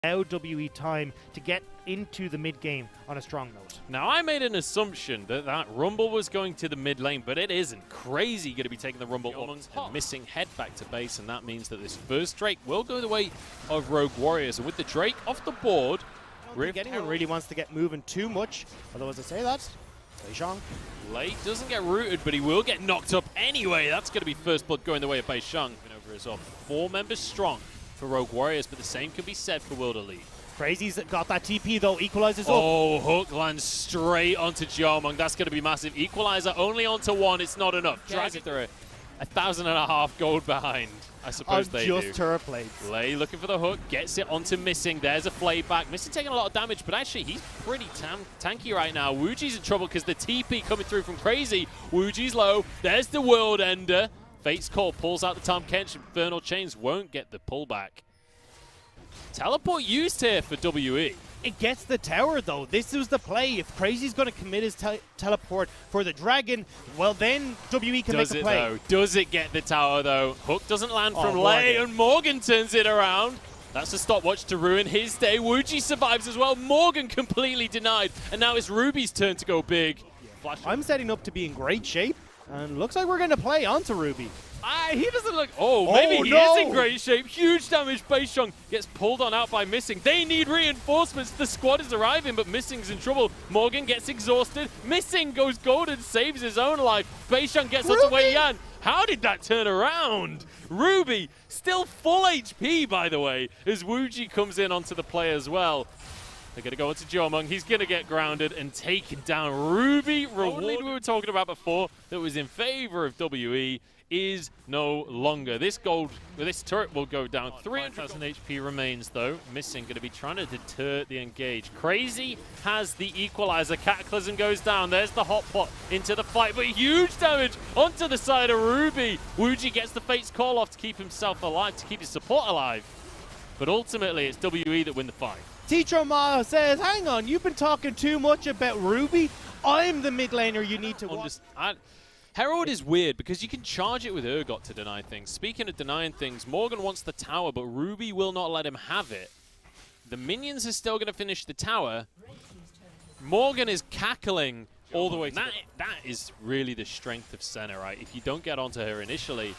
Now WE time to get into the mid game on a strong note. Now I made an assumption that Rumble was going to the mid lane, but it isn't. Crazy going to be taking the Rumble up and missing head back to base, and that means that this first Drake will go the way of Rogue Warriors. And with the Drake off the board, I don't think anyone really wants to get moving too much, although as I say that, Beishang. Lei doesn't get rooted, but he will get knocked up anyway. That's going to be first blood going the way of Beishang. Over as well. 4 members strong for Rogue Warriors, but the same can be said for World Elite. Crazy's got that TP though, equalizes up. Oh, hook lands straight onto Jiameng. That's going to be massive. Equalizer only onto 1, it's not enough. Drag it through 1,500 gold behind. I suppose they do. Just turret blades. Lei looking for the hook, gets it onto Missing. There's a flay back. Missing taking a lot of damage, but actually he's pretty tanky right now. Wuji's in trouble because the TP coming through from Crazy. Wuji's low. There's the World Ender. Fate's Call pulls out the Tahm Kench. Infernal Chains won't get the pullback. Teleport used here for WE. It gets the tower though. This was the play. If Crazy's going to commit his teleport for the dragon, well then WE can make the play. Though? Does it get the tower though? Hook doesn't land from Lei, Morgan. and Morgan turns it around. That's a stopwatch to ruin his day. Wuji survives as well. Morgan completely denied. And now it's Ruby's turn to go big. Yeah. I'm setting up to be in great shape. And looks like we're going to play onto Ruby. He doesn't look... Oh, maybe he is in great shape. Huge damage. Beishang gets pulled on out by Missing. They need reinforcements. The squad is arriving, but Missing's in trouble. Morgan gets exhausted. Missing goes gold and saves his own life. Beishang gets onto Wei Yan. How did that turn around? Ruby, still full HP, by the way, as Wuji comes in onto the play as well. They're going to go into Jiameng. He's going to get grounded and taken down. Ruby, reward we were talking about before that was in favor of WE is no longer. This turret will go down. 300,000 HP remains though. Missing going to be trying to deter the engage. Crazy has the equalizer. Cataclysm goes down. There's the hot pot into the fight, but huge damage onto the side of Ruby. Wuji gets the Fate's Call off to keep himself alive, to keep his support alive. But ultimately, it's WE that win the fight. Teacher Ma says, hang on, you've been talking too much about Ruby. I'm the mid laner you need to watch. Herald is weird because you can charge it with Urgot to deny things. Speaking of denying things, Morgan wants the tower, but Ruby will not let him have it. The minions are still going to finish the tower. Morgan is cackling all the way. That is really the strength of Senna, right? If you don't get onto her initially.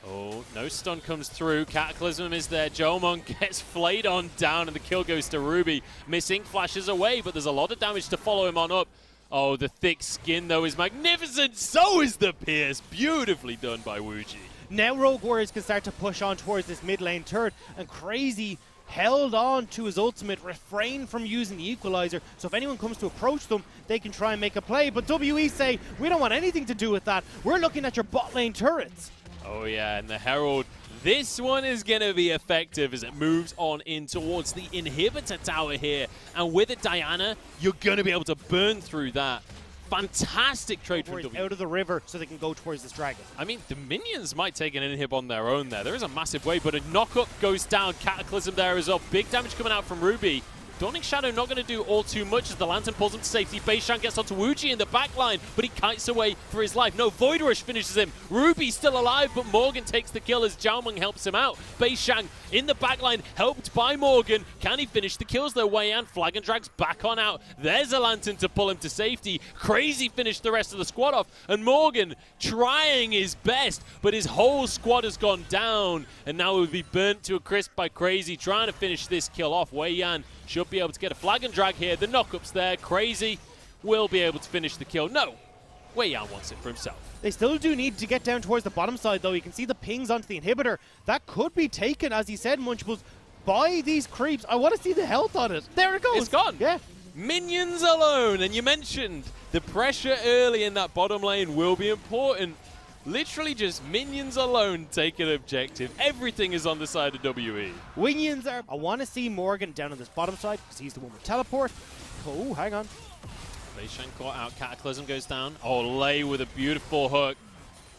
Oh, no stun comes through. Cataclysm is there. Jiameng gets flayed on down, and the kill goes to Ruby. Missing flashes away, but there's a lot of damage to follow him on up. Oh, the thick skin, though, is magnificent. So is the pierce. Beautifully done by Wuji. Now Rogue Warriors can start to push on towards this mid lane turret, and Crazy held on to his ultimate, refrained from using the equalizer, so if anyone comes to approach them, they can try and make a play. But WE say, we don't want anything to do with that. We're looking at your bot lane turrets. Oh yeah, and the Herald, this one is going to be effective as it moves on in towards the inhibitor tower here. And with it, Diana, you're going to be able to burn through that. Fantastic trade from WE. Out of the river so they can go towards this dragon. I mean, the minions might take an inhib on their own there. There is a massive wave, but a knock-up goes down. Cataclysm there as well. Big damage coming out from Ruby. Dawning Shadow not going to do all too much as the Lantern pulls him to safety. Beishang gets onto Wuji in the back line, but he kites away for his life. No, Void Rush finishes him. Ruby's still alive, but Morgan takes the kill as Jiameng helps him out. Beishang in the back line, helped by Morgan. Can he finish the kills though? Wei Yan flag and drags back on out. There's a Lantern to pull him to safety. Crazy finished the rest of the squad off, and Morgan trying his best, but his whole squad has gone down, and now it would be burnt to a crisp by Crazy trying to finish this kill off. Wei Yan should be able to get a flag and drag here. The knockup's there. Crazy will be able to finish the kill. No, Wei Yan wants it for himself. They still do need to get down towards the bottom side, though. You can see the pings onto the inhibitor. That could be taken, as he said, Munchables, by these creeps. I want to see the health on it. There it goes. It's gone. Yeah. Minions alone. And you mentioned the pressure early in that bottom lane will be important. Literally just minions alone take an objective. Everything is on the side of WE. Minions are... I want to see Morgan down on this bottom side because he's the one with teleport. Oh, hang on. Beishang caught out. Cataclysm goes down. Oh, Lei with a beautiful hook.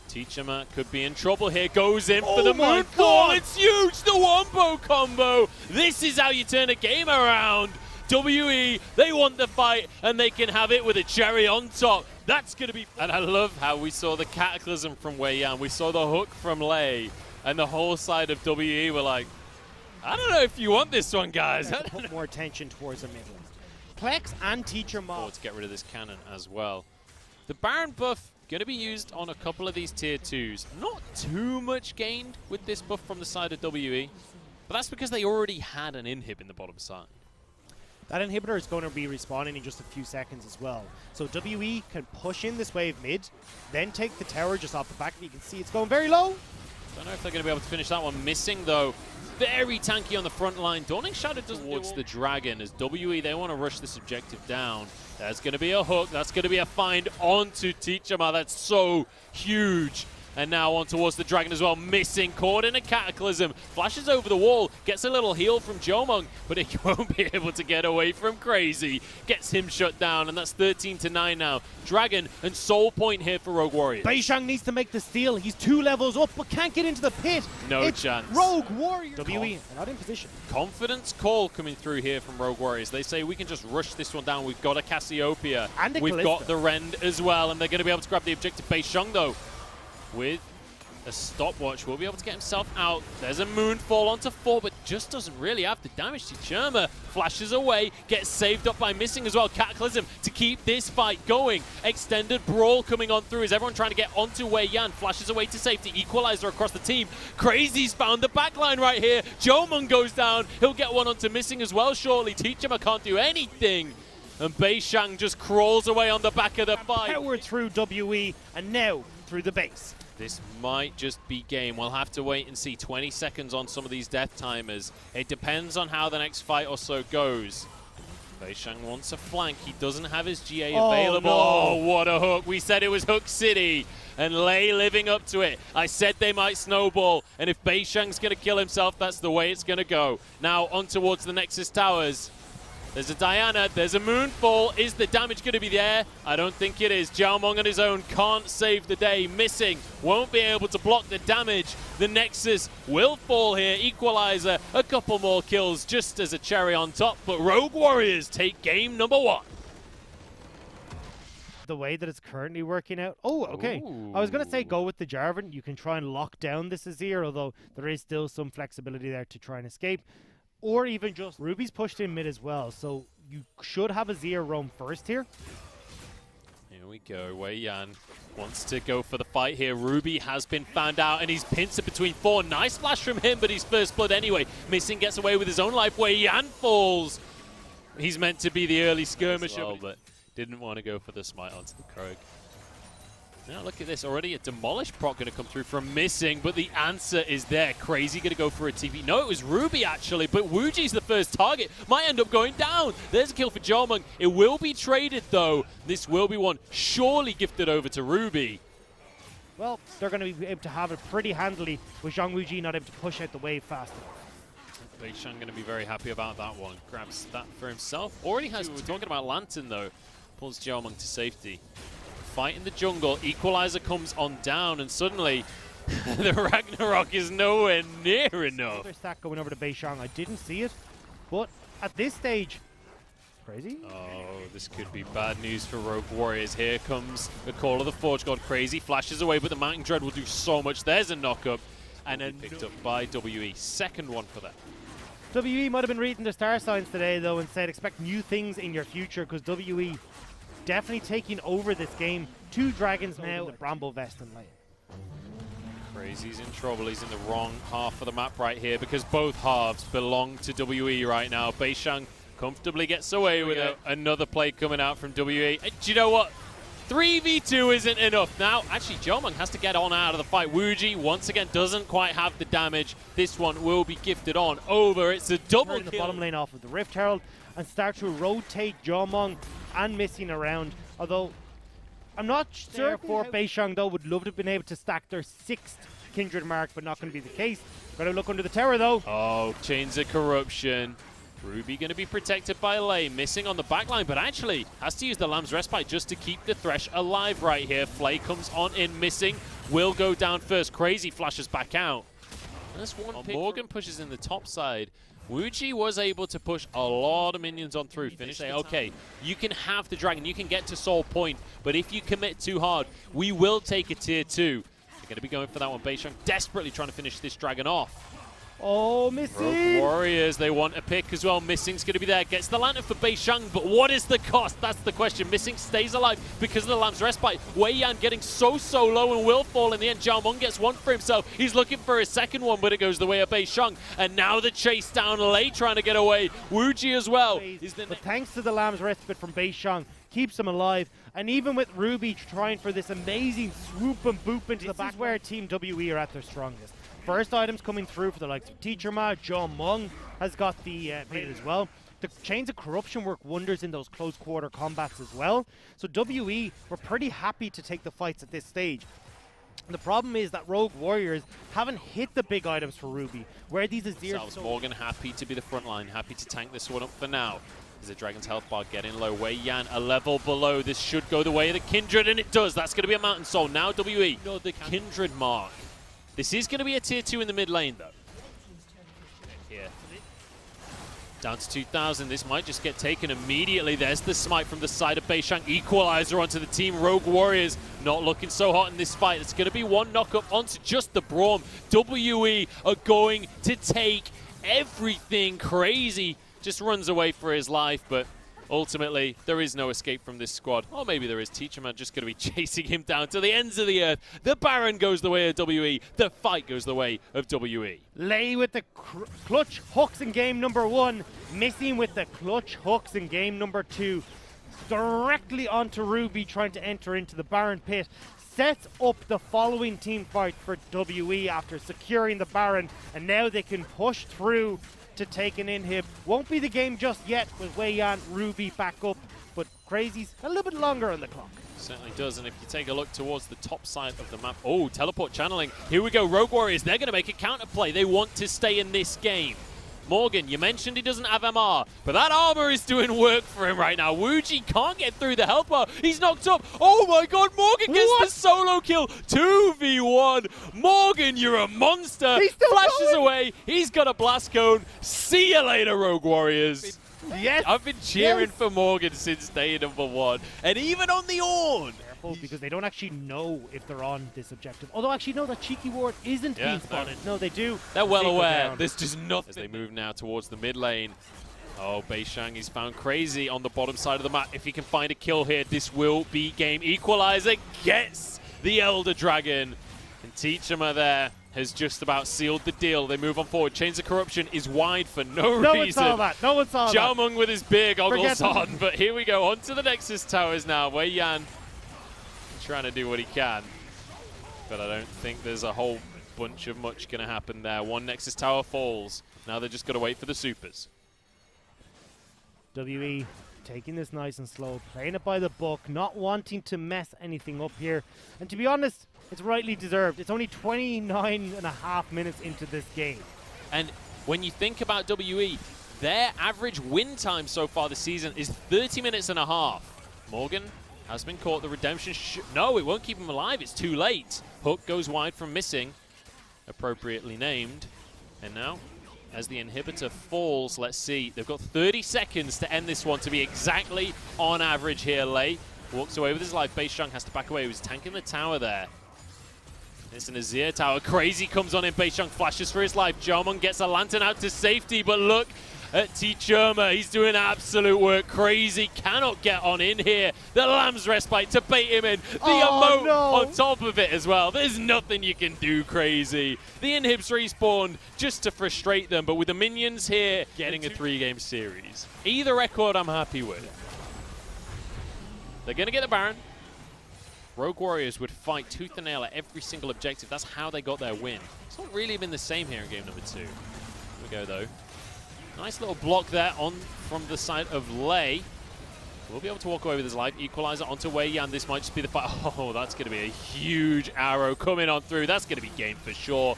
Teachama could be in trouble here. Goes in for the moonfall. It's huge. The wombo combo. This is how you turn a game around. WE, they want the fight, and they can have it with a cherry on top. That's going to be... And I love how we saw the Cataclysm from Wei Yan. We saw the hook from Lei, and the whole side of WE were like, I don't know if you want this one, guys. Put more attention towards the mid lane. Plex and Teacher Mob. To get rid of this cannon as well. The Baron buff going to be used on a couple of these tier 2s. Not too much gained with this buff from the side of WE, but that's because they already had an inhib in the bottom side. That inhibitor is going to be respawning in just a few seconds as well. So WE can push in this wave mid, then take the tower just off the back. You can see it's going very low. Don't know if they're going to be able to finish that one. Missing, though. Very tanky on the front line. Dawning Shadow doesn't towards the Dragon as WE, they want to rush this objective down. There's going to be a hook. That's going to be a find onto Teachama. That's so huge. And now on towards the Dragon as well. Missing, caught in a Cataclysm. Flashes over the wall, gets a little heal from Jomung, but he won't be able to get away from Crazy. Gets him shut down, and that's 13-9 now. Dragon and Soul Point here for Rogue Warriors. Beishang needs to make the steal. He's 2 levels up, but can't get into the pit. No it's chance. Rogue Warriors. WE not in position. Confidence call coming through here from Rogue Warriors. They say we can just rush this one down. We've got a Cassiopeia. And a We've Kalista. got the Rend as well, and they're going to be able to grab the objective. Beishang, though, with a stopwatch, will be able to get himself out. There's a Moonfall onto 4, but just doesn't really have the damage. Teachama flashes away, gets saved up by Missing as well. Cataclysm to keep this fight going. Extended Brawl coming on through as everyone trying to get onto Wei Yan. Flashes away to safety. Equalizer across the team. Crazy's found the backline right here. Jomung goes down. He'll get one onto Missing as well shortly. Teachama can't do anything. And Beishang just crawls away on the back of the fight. Power through WE, and now through the base. This might just be game. We'll have to wait and see. 20 seconds on some of these death timers. It depends on how the next fight or so goes. Beishang wants a flank. He doesn't have his GA available. No. Oh, what a hook. We said it was Hook City. And Lei living up to it. I said they might snowball. And if Beishang's going to kill himself, that's the way it's going to go. Now on towards the Nexus Towers. There's a Diana, there's a Moonfall. Is the damage going to be there? I don't think it is. Jiaomong on his own can't save the day. Missing, won't be able to block the damage. The Nexus will fall here. Equalizer, a couple more kills just as a cherry on top. But Rogue Warriors take game number 1. The way that it's currently working out. Oh, okay. Ooh. I was going to say go with the Jarvan. You can try and lock down this Azir, although there is still some flexibility there to try and escape. Or even just Ruby's pushed in mid as well, so you should have a Azir roam first here. Here we go. Wei Yan wants to go for the fight here. Ruby has been found out, and he's pinched it between 4. Nice flash from him, but he's first blood anyway. Missing gets away with his own life. Wei Yan falls. He's meant to be the early skirmisher, but didn't want to go for the smite onto the Krog. Now look at this, already a Demolish proc going to come through from Missing, but the answer is there. Crazy going to go for a TP. No, it was Ruby actually, but Wuji's the first target. Might end up going down. There's a kill for Jomung. It will be traded though. This will be one surely gifted over to Ruby. Well, they're going to be able to have it pretty handily with Zhang Wuji not able to push out the wave fast enough. Beishang going to be very happy about that one. Grabs that for himself. Already has, we're talking about Lantern though. Pulls Jomung to safety. Fight in the jungle, Equalizer comes on down, and suddenly the Ragnarok is nowhere near enough. Another stack going over to Beishang. I didn't see it, but at this stage, Crazy? Oh, this could be bad news for Rogue Warriors. Here comes the Call of the Forge God. Crazy flashes away, but the Mountain Dread will do so much. There's a knock-up, and then picked up by WE. Second one for them. WE might have been reading the star signs today, though, and said expect new things in your future, because WE definitely taking over this game. 2 dragons now with Bramble Vest and lane. Crazy's in trouble. He's in the wrong half of the map right here, because both halves belong to WE right now. Beishang comfortably gets away with it. Another play coming out from WE. And do you know what? 3v2 isn't enough. Now, actually, Jomung has to get on out of the fight. Wuji, once again, doesn't quite have the damage. This one will be gifted on over. It's a double in the bottom lane off of the Rift Herald and start to rotate Jomung and Missing around. Although, I'm not sure for Beishang, though, would love to have been able to stack their 6th Kindred mark, but not going to be the case. Got to look under the tower, though. Oh, Chains of Corruption. Ruby going to be protected by Lei, Missing on the backline, but actually has to use the Lamb's Respite just to keep the Thresh alive right here. Flay comes on in, Missing will go down first. Crazy flashes back out. That's one pick. Morgan pushes in the top side. Wuji was able to push a lot of minions on through. Finish. Say, okay, you can have the dragon, you can get to Soul Point, but if you commit too hard, we will take a tier 2. They're going to be going for that one. Beishang desperately trying to finish this dragon off. Oh, Missing! Rogue Warriors, they want a pick as well. Missing's going to be there. Gets the lantern for Beishang, but what is the cost? That's the question. Missing stays alive because of the Lamb's Respite. Wei Yan getting so low and will fall in the end. Zhao Meng gets one for himself. He's looking for his second one, but it goes the way of Beishang. And now the chase down. Lei trying to get away. Wu Ji as well. But thanks to the Lamb's Respite from Beishang, keeps him alive. And even with Ruby trying for this amazing swoop and boop into the back, this is where Team WE are at their strongest. First items coming through for the likes of Teacher Ma. Zhao Meng has got the bit as well. The Chains of Corruption work wonders in those close quarter combats as well. So WE were pretty happy to take the fights at this stage. And the problem is that Rogue Warriors haven't hit the big items for Ruby, where these Azirs... Morgan happy to be the front line, happy to tank this one up for now. Is the Dragon's health bar getting low? Wei Yan a level below. This should go the way of the Kindred, and it does. That's going to be a Mountain Soul. Now WE, no, the Kindred mark. This is going to be a tier 2 in the mid lane, though. Here. Down to 2,000. This might just get taken immediately. There's the smite from the side of Beishang. Equalizer onto the team. Rogue Warriors not looking so hot in this fight. It's going to be one knock-up onto just the Braum. WE are going to take everything crazy. Just runs away for his life, but ultimately, there is no escape from this squad. Or maybe there is. Teacher Man just going to be chasing him down to the ends of the earth. The Baron goes the way of WE. The fight goes the way of WE. Lei with the clutch hooks in game number 1. Missing with the clutch hooks in game number 2. Directly onto Ruby trying to enter into the Baron pit. Sets up the following team fight for WE after securing the Baron. And now they can push through to take an inhib. Won't be the game just yet with Wei Yan, Ruby back up, but Crazy's a little bit longer on the clock. Certainly does, and if you take a look towards the top side of the map, oh, teleport channeling. Here we go, Rogue Warriors, they're going to make a counterplay. They want to stay in this game. Morgan, you mentioned he doesn't have MR, but that armor is doing work for him right now. Wu Ji can't get through the health bar. He's knocked up. Oh my god, Morgan gets the solo kill. 2v1. Morgan, you're a monster. He's still Flashes going. away. He's got a blast cone. See you later, Rogue Warriors. Yes. I've been cheering for Morgan since day number 1. And even on the Ornn. Because they don't actually know if they're on this objective. Although actually no, that cheeky ward isn't being spotted. No, they do. They're well aware. There's just nothing. As they move now towards the mid lane. Oh, Beishang is found crazy on the bottom side of the map. If he can find a kill here, this will be game. Equalizer gets the Elder Dragon. And Teachama there has just about sealed the deal. They move on forward. Chains of Corruption is wide for no reason. No one saw that. No one saw that. Zhao Meng with his beer goggles on. But here we go. On to the Nexus Towers now. Wei Yan trying to do what he can, but I don't think there's a whole bunch of much going to happen there. One Nexus Tower falls. Now they're just got to wait for the supers. WE taking this nice and slow, playing it by the book, not wanting to mess anything up here. And to be honest, it's rightly deserved. It's only 29.5 minutes into this game. And when you think about WE, their average win time so far this season is 30 minutes and a half. Morgan has been caught. The redemption. No, it won't keep him alive. It's too late. Hook goes wide from Missing, appropriately named. And now, as the inhibitor falls, let's see. They've got 30 seconds to end this one to be exactly on average here. Lei walks away with his life. Beishang has to back away. He was tanking the tower there. It's an Azir tower. Crazy comes on in. Beishang flashes for his life. Zhao Meng gets a lantern out to safety, but look at Teacherma. He's doing absolute work. Crazy cannot get on in here. The Lamb's Respite to bait him in. The emote on top of it as well. There's nothing you can do, Crazy. The inhibs respawned just to frustrate them, but with the minions here, getting a 3-game series. Either record I'm happy with. They're going to get the Baron. Rogue Warriors would fight tooth and nail at every single objective. That's how they got their win. It's not really been the same here in game number 2. Here we go, though. Nice little block there on from the side of Lei. We'll be able to walk away with his life. Equalizer onto Wei Yan. This might just be the fight. Oh, that's going to be a huge arrow coming on through. That's going to be game for sure.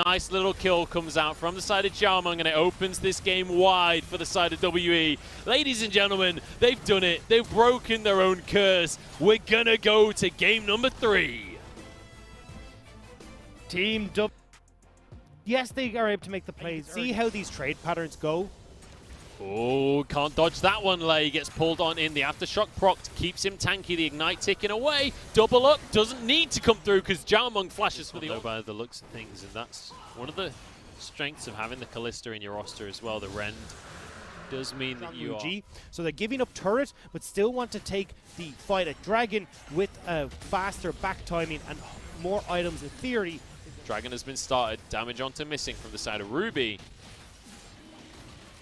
Nice little kill comes out from the side of Zhao Meng, and it opens this game wide for the side of WE. Ladies and gentlemen, they've done it. They've broken their own curse. We're going to go to game number 3. Team W. Yes, they are able to make the plays. See how these trade patterns go. Oh, can't dodge that one, Lei. Gets pulled on in. The Aftershock procced, keeps him tanky. The Ignite ticking away. Double up, doesn't need to come through because Zhao Meng flashes for the... By the looks of things, and that's one of the strengths of having the Kalista in your roster as well. The Rend does mean that you are. So they're giving up turret, but still want to take the fight at Dragon with a faster back timing and more items in theory. Dragon has been started. Damage onto Missing from the side of Ruby.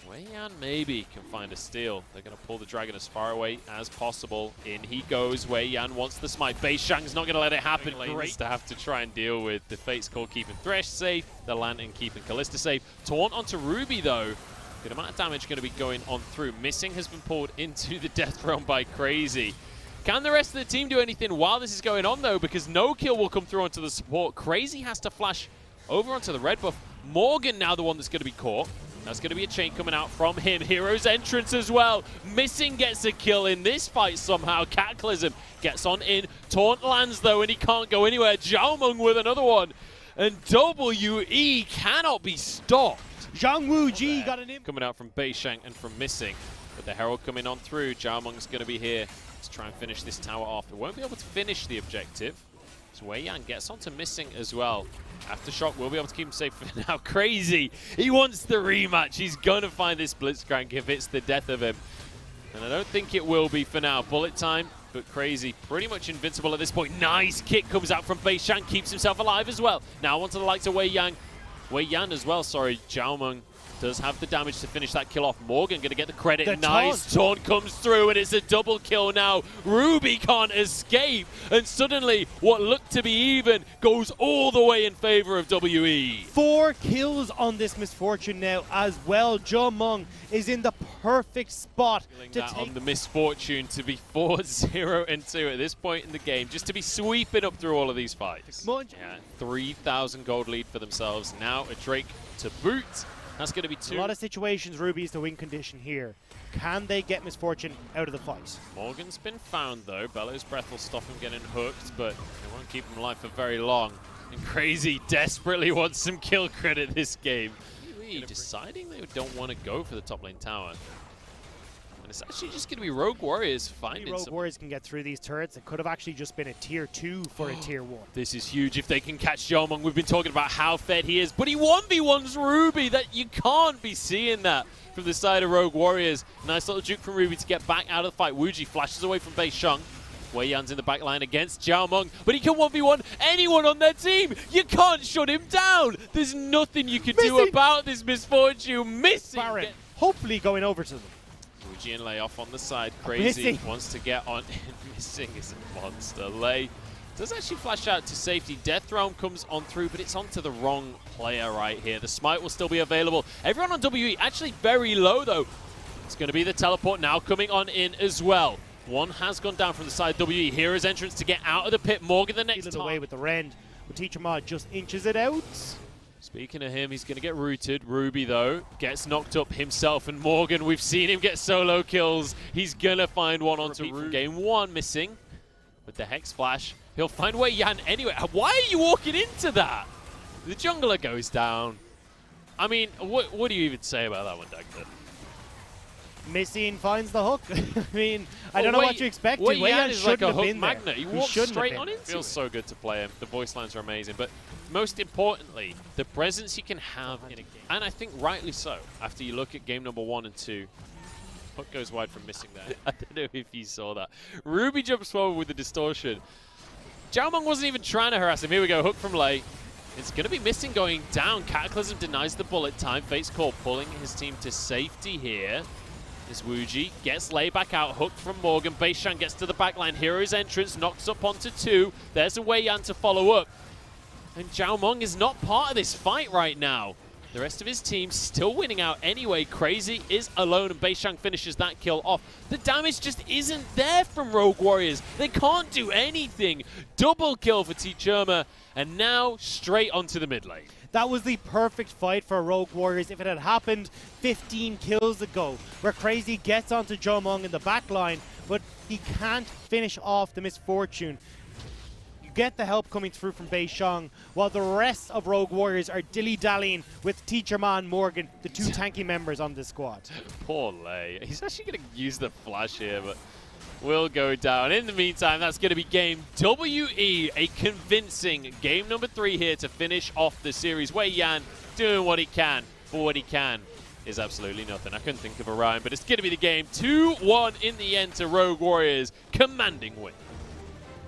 Wei Yan maybe can find a steal. They're going to pull the Dragon as far away as possible. In he goes. Wei Yan wants the smite. Beishang's not going to let it happen. Great to have to try and deal with the Fate's Call keeping Thresh safe, the Lantern keeping Kalista safe. Taunt onto Ruby though. Good amount of damage going to be going on through. Missing has been pulled into the death realm by Crazy. Can the rest of the team do anything while this is going on though? Because no kill will come through onto the support. Crazy has to flash over onto the red buff. Morgan now the one that's going to be caught. That's going to be a chain coming out from him. Hero's entrance as well. Missing gets a kill in this fight somehow. Cataclysm gets on in. Taunt lands though, and he can't go anywhere. Zhaomeng with another one. And WE cannot be stopped. Zhang Wuji got an imp. Coming out from Beishang and from Missing. With the Herald coming on through, Zhaomeng's going to be here to try and finish this tower off. They won't be able to finish the objective. So Wei Yan gets onto Missing as well. Aftershock will be able to keep him safe for now. Crazy! He wants the rematch. He's going to find this Blitzcrank if it's the death of him. And I don't think it will be for now. Bullet time, but Crazy pretty much invincible at this point. Nice kick comes out from Beishang, keeps himself alive as well. Now onto the likes of Wei Yan. Wei Yan as well, sorry. Zhaomeng does have the damage to finish that kill off. Morgan going to get the credit. The nice taunt comes through, and it's a double kill now. Ruby can't escape, and suddenly what looked to be even goes all the way in favor of WE. 4 kills on this Misfortune now as well. Zhaomeng is in the perfect spot to take on the Misfortune to be 4-0-2 at this point in the game, just to be sweeping up through all of these fights. Yeah, 3,000 gold lead for themselves. Now a Drake to boot. That's going to be 2. A lot of situations, Ruby is the win condition here. Can they get Misfortune out of the fight? Morgan's been found though. Bellow's Breath will stop him getting hooked, but it won't keep him alive for very long. And Crazy desperately wants some kill credit this game. Deciding they don't want to go for the top lane tower. And it's actually just going to be Rogue Warriors finding Rogue Warriors can get through these turrets. It could have actually just been a tier 2 for a tier 1. This is huge if they can catch Zhaomeng. We've been talking about how fed he is, but he 1v1s Ruby. That you can't be seeing that from the side of Rogue Warriors. Nice little juke from Ruby to get back out of the fight. Wuji flashes away from Beishang. Wei Yan's in the back line against Zhaomeng, but he can 1v1 anyone on their team. You can't shut him down. There's nothing you can do about this Misfortune. Missing. Baron, hopefully going over to them. Wuji and Lei off on the side. Crazy wants to get on. Missing is a monster. Lei does actually flash out to safety. Death Realm comes on through, but it's onto the wrong player right here. The smite will still be available. Everyone on WE actually very low though. It's going to be the teleport now coming on in as well. One has gone down from the side of WE. Hero's entrance to get out of the pit. Morgan the next time. Away with the Rend, but Teacher Mod just inches it out. Speaking of him, he's going to get rooted. Ruby, though, gets knocked up himself. And Morgan, we've seen him get solo kills. He's going to find one onto Ruby. Game 1 missing with the Hex Flash. He'll find Wei Yan anyway. Why are you walking into that? The jungler goes down. I mean, what do you even say about that one, Dagda? Missing finds the hook. I mean, I don't know what you expected. Wei Yan is like a hook magnet. He walks straight on into it. Feels so good to play him. The voice lines are amazing. But most importantly, the presence you can have in a game. And I think rightly so, after you look at game number 1 and 2. Hook goes wide from Missing there. I don't know if you saw that. Ruby jumps forward with the distortion. Zhaomeng wasn't even trying to harass him. Here we go, hook from Lei. It's going to be Missing going down. Cataclysm denies the bullet time. Fate's Call pulling his team to safety here. This Wuji gets Lei back out, hooked from Morgan. Beishang gets to the backline. Hero's entrance knocks up onto 2. There's a Wei Yan to follow up. And Zhaomeng is not part of this fight right now. The rest of his team still winning out anyway. Crazy is alone, and Beishang finishes that kill off. The damage just isn't there from Rogue Warriors. They can't do anything. Double kill for T-Churma, and now straight onto the mid lane. That was the perfect fight for Rogue Warriors if it had happened 15 kills ago, where Crazy gets onto Zhaomeng in the back line, but he can't finish off the Misfortune. You get the help coming through from Beishang, while the rest of Rogue Warriors are dilly-dallying with Teacher Man Morgan, the 2 tanky members on this squad. Poor Lei. He's actually going to use the flash here, but will go down. In the meantime, that's going to be game WE, a convincing game number 3 here to finish off the series. Wei Yan doing what he can for what he can is absolutely nothing. I couldn't think of a rhyme, but it's going to be the game. 2-1 in the end to Rogue Warriors. Commanding win.